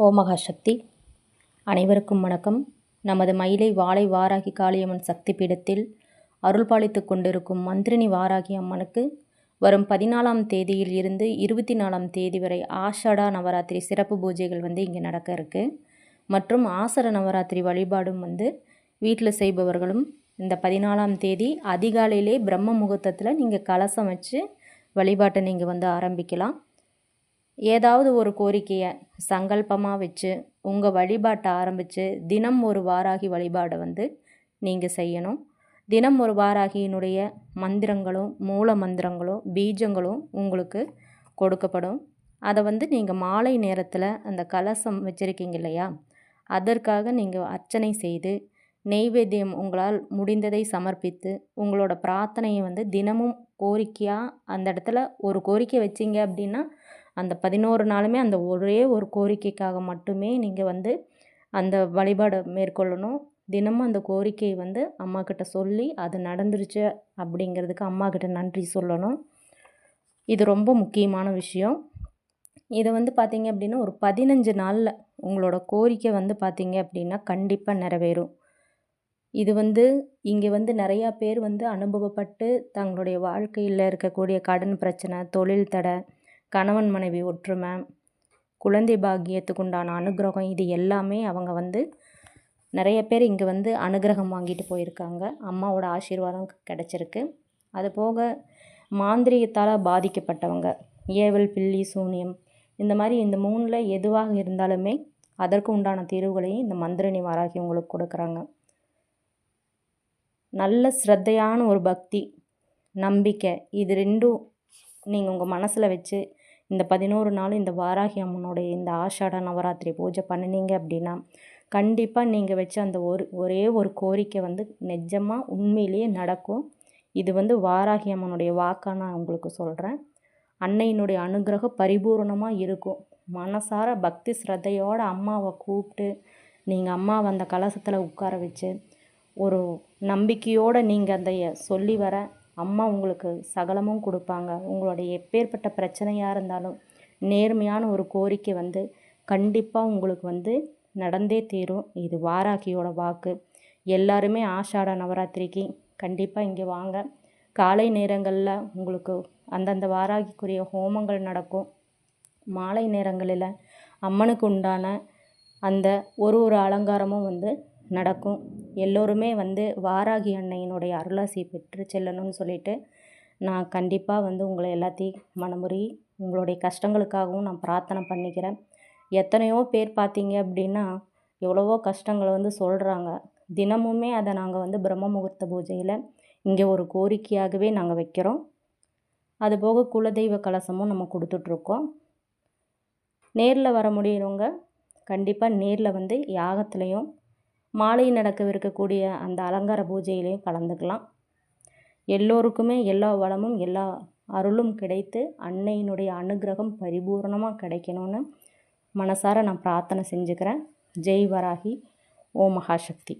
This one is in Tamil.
ஓம் மகாசக்தி. அனைவருக்கும் வணக்கம். நமது மயிலை வாழை வாராகி காளியம்மன் சக்தி பீடத்தில் அருள் பாலித்து கொண்டிருக்கும் மந்திரினி வாராகி அம்மனுக்கு வரும் 14ஆம் தேதியில் இருந்து 24ஆம் தேதி வரை ஆஷாடா நவராத்திரி சிறப்பு பூஜைகள் இங்கே நடக்க இருக்குது. மற்றும் ஆசர நவராத்திரி வழிபாடும் வீட்டில் செய்பவர்களும் இந்த 14ஆம் தேதி அதிகாலையிலே பிரம்ம முகூர்த்தத்தில் நீங்கள் கலசம் வச்சு வழிபாட்டை நீங்கள் ஆரம்பிக்கலாம். ஏதாவது ஒரு கோரிக்கையை சங்கல்பமாக வச்சு உங்கள் வழிபாட்டை ஆரம்பித்து தினம் ஒரு வாராகி வழிபாடை நீங்கள் செய்யணும். தினம் ஒரு வாராகியினுடைய மந்திரங்களும் மூல மந்திரங்களும் பீஜங்களும் உங்களுக்கு கொடுக்கப்படும். அதை நீங்கள் மாலை நேரத்தில் அந்த கலசம் வச்சுருக்கீங்க இல்லையா, அதற்காக நீங்கள் அர்ச்சனை செய்து நெய்வேத்தியம் உங்களால் முடிந்ததை சமர்ப்பித்து உங்களோட பிரார்த்தனையை தினமும் கோரிக்கையாக அந்த இடத்துல ஒரு கோரிக்கை வச்சிங்க அப்படின்னா அந்த 11 நாளுமே அந்த ஒரே ஒரு கோரிக்கைக்காக மட்டுமே நீங்கள் அந்த வழிபாடை மேற்கொள்ளணும். தினமும் அந்த கோரிக்கையை அம்மாக்கிட்ட சொல்லி அது நடந்துருச்சு அப்படிங்கிறதுக்கு அம்மாக்கிட்ட நன்றி சொல்லணும். இது ரொம்ப முக்கியமான விஷயம். இதை பார்த்தீங்க அப்படின்னா ஒரு 15 நாளில் உங்களோட கோரிக்கை பார்த்தீங்க அப்படின்னா கண்டிப்பாக நிறைவேறும். இது இங்கே நிறையா பேர் அனுபவப்பட்டு தங்களுடைய வாழ்க்கையில் இருக்கக்கூடிய கடன் பிரச்சனை, தொழில் தடை, கணவன் மனைவி ஒற்றுமை, குழந்தை பாக்கியத்துக்கு உண்டான அனுகிரகம், இது எல்லாமே அவங்க நிறைய பேர் இங்கே அனுகிரகம் வாங்கிட்டு போயிருக்காங்க. அம்மாவோட ஆசீர்வாதம் கிடச்சிருக்கு. அது போக மாந்திரிகத்தால் பாதிக்கப்பட்டவங்க, ஏவல் பில்லி சூனியம், இந்த மாதிரி இந்த 3ல் எதுவாக இருந்தாலுமே அதற்கு உண்டான தீர்வுகளையும் இந்த மந்திரினி வாராகி உங்களுக்கு கொடுக்குறாங்க. நல்ல ஸ்ரத்தையான ஒரு பக்தி, நம்பிக்கை, இது ரெண்டும் நீங்கள் உங்கள் மனசில் வச்சு இந்த 11 நாள் இந்த வாராகி அம்மனுடைய இந்த ஆஷாட நவராத்திரி பூஜை பண்ணினீங்க அப்படின்னா கண்டிப்பாக நீங்கள் வச்ச அந்த ஒரே ஒரு கோரிக்கை நிஜமாக உண்மையிலேயே நடக்கும். இது வாராகி அம்மனுடைய வாக்காக நான் உங்களுக்கு சொல்கிறேன். அன்னையினுடைய அனுகிரகம் பரிபூர்ணமாக இருக்கும். மனசார பக்தி ஸ்ரத்தையோடு அம்மாவை கூப்பிட்டு நீங்கள் அம்மாவை அந்த கலசத்தில் உட்கார வச்சு ஒரு நம்பிக்கையோடு நீங்கள் அந்த சொல்லி வர அம்மா உங்களுக்கு சகலமும் கொடுப்பாங்க. உங்களுடைய எப்பேற்பட்ட பிரச்சனையாக இருந்தாலும் நேர்மையான ஒரு கோரிக்கை கண்டிப்பாக உங்களுக்கு நடந்தே தீரும். இது வாராகியோட வாக்கு. எல்லாருமே ஆஷாட நவராத்திரிக்கு கண்டிப்பாக இங்கே வாங்க. காலை நேரங்களில் உங்களுக்கு அந்தந்த வாராகிக்குரிய ஹோமங்கள் நடக்கும். மாலை நேரங்களில் அம்மனுக்கு உண்டான அந்த ஒரு அலங்காரமும் நடக்கும். எல்லோருமே வாராகி அன்னையினுடைய அருளாசி பெற்று செல்லணும்னு சொல்லிட்டு நான் கண்டிப்பாக உங்களை எல்லாத்தையும் மனமுறி உங்களுடைய கஷ்டங்களுக்காகவும் நான் பிரார்த்தனை பண்ணிக்கிறேன். எத்தனையோ பேர் பார்த்தீங்க அப்படின்னா எவ்வளவோ கஷ்டங்களை சொல்கிறாங்க. தினமுமே அதை நாங்கள் பிரம்ம முகூர்த்த பூஜையில் இங்கே ஒரு கோரிக்கையாகவே நாங்கள் வைக்கிறோம். அதுபோக குலதெய்வ கலசமும் நம்ம கொடுத்துட்ருக்கோம். நேரில் வர முடியறவங்க கண்டிப்பாக நேரில் யாகத்துலேயும் மாலை நடக்கவிருக்கக்கூடிய அந்த அலங்கார பூஜையிலையும் கலந்துக்கலாம். எல்லோருக்குமே எல்லா வளமும் எல்லா அருளும் கிடைத்து அன்னையினுடைய அனுகிரகம் பரிபூர்ணமாக கிடைக்கணும்னு மனசார நான் பிரார்த்தனை செஞ்சுக்கிறேன். ஜெய் வராகி. ஓம் மகாசக்தி.